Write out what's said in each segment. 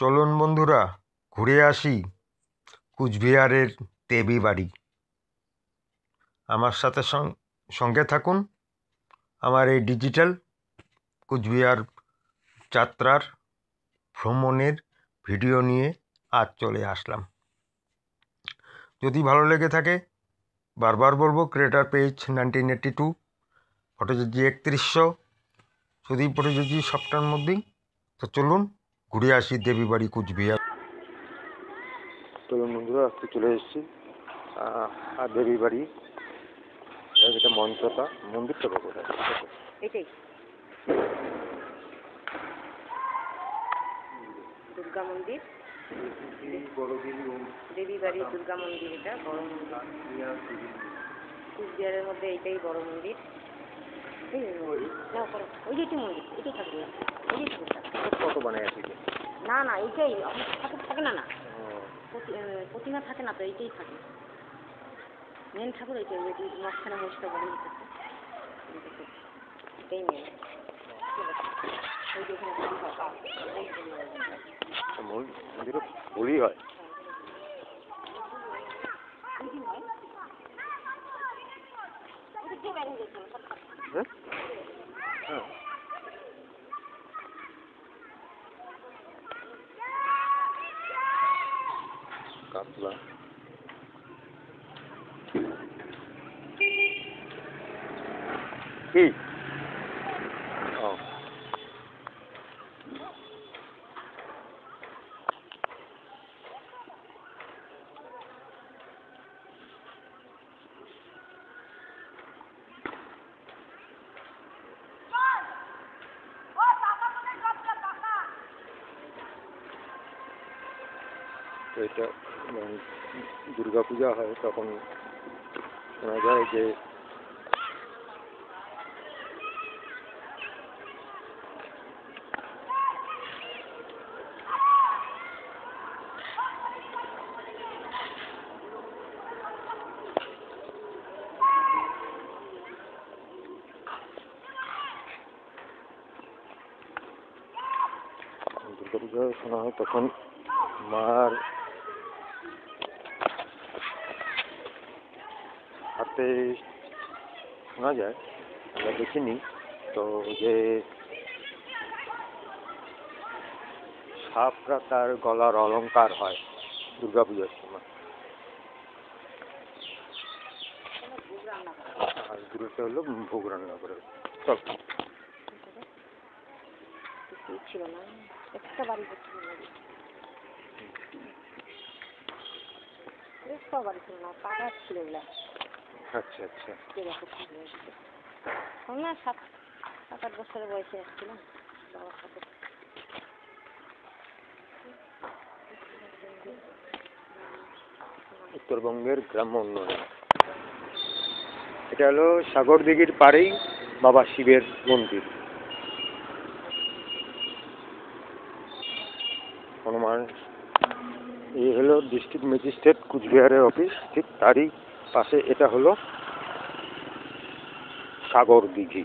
চলুন বন্ধুরা, ঘুরে আসি কুচবিহারের দেবী বাড়ি। আমার সাথে সঙ্গে থাকুন। আমার এই ডিজিটাল কুচবিহার যাত্রার ভ্রমণের ভিডিও নিয়ে আজ চলে আসলাম। যদি ভালো লেগে থাকে, বারবার বলবো, ক্রিয়েটার পেজ 1982, ফটোজজি 3100, সুদীপ ফটোজজি সবটার মধ্যেই। তো চলুন ঘুরে আসি দেবী বাড়ি কুচবিহার। চলুন বন্ধুরা, আজকে চলে এসেছি দেবী বাড়ি। এটা মঞ্চটা, মন্দিরটা কোথায়? এটাই দুর্গা মন্দির, দেবী বাড়ি দুর্গা মন্দির। এটা বড় মন্দির, কুচবিহারের মধ্যে এইটাই বড় মন্দির। ওই যে মন্দির, এটাই ঠাকুর, এটাই ঠাকুর। কত বানায় আছে? না না, এইটাই ঠাকুর থাকে না, প্রতিমা থাকে না তো, এইটাই থাকে মেন ঠাকুর। এইটাই মাঝখানে মহিষটা বানিয়ে থাকে, এটাই মেন। মন্দিরে বলি হয়। কাতলা কি? এটা দুর্গা পূজা হয় তখন শোনা যায় যে দুর্গা পূজা শোনা হয় তখন মার হাতে শোনা যায়, আমরা দেখিনি তো, যে সাপরা তার গলার অলংকার হয় দুর্গা পূজার সময়। আর দূরটা হলো ভোগ রান্না করে। সব ছিল না, একটা বাড়ি ছিল না, একটা বাড়ি ছিল না, পাকা ছিল এগুলা। আচ্ছা আচ্ছা। না, 7-8 বছরের বয়সে আসছিলাম বাবার সাথে। উত্তরবঙ্গের গ্রাম্য উন্নয়ন। এটা হলো সাগর দিঘির পাড়েই বাবা শিবের মন্দির। হনুমান, এই হলো ডিস্ট্রিক্ট ম্যাজিস্ট্রেট কুচবিহারের অফিস, ঠিক তারই পাশে এটা হলো সাগর দিঘি।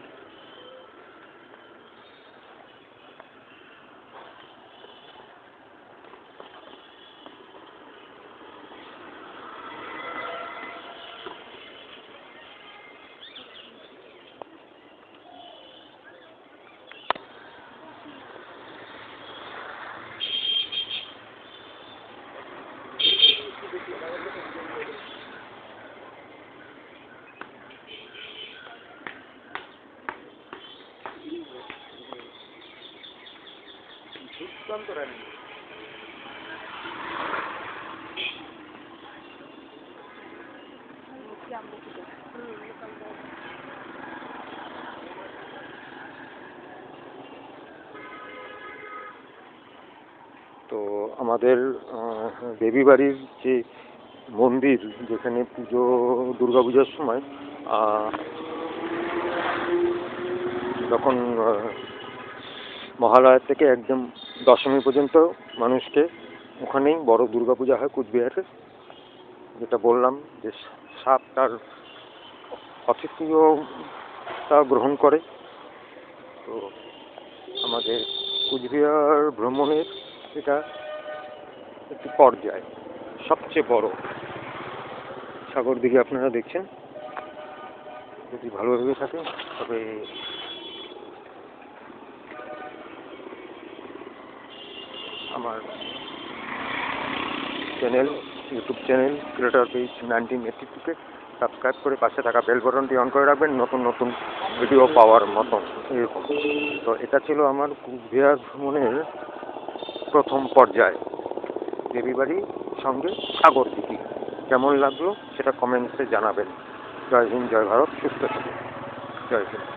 তো আমাদের দেবী বাড়ির যে মন্দির, যেখানে পুজো, দুর্গা পূজার সময় যখন মহালয়া থেকে একদম দশমী পর্যন্ত মানুষকে ওখানেই বড় দুর্গা পূজা হয় কুচবিহারে। যেটা বললাম যে সাপ তার অতিথিয়তা গ্রহণ করে। তো আমাদের কুচবিহার ভ্রমণের এটা একটি পর্যায়, সবচেয়ে বড় সাগর দিকে আপনারা দেখছেন। যদি ভালো ভেবে থাকে তবে আমার channel, YouTube channel creator page 1982-কে সাবস্ক্রাইব করে পাশে থাকা বেল বাটনটি অন করে রাখবেন নতুন নতুন ভিডিও পাওয়ার মতন এরকম। তো এটা ছিল আমার কুচবিহার ভ্রমণের প্রথম পর্যায়, দেবীবাড়ির সঙ্গে সাগর দিঘি। কেমন লাগলো সেটা কমেন্টসে জানাবেন। জয় হিন্দ, জয় ভারত, সুস্থ থাকুন। জয় হিন্দ।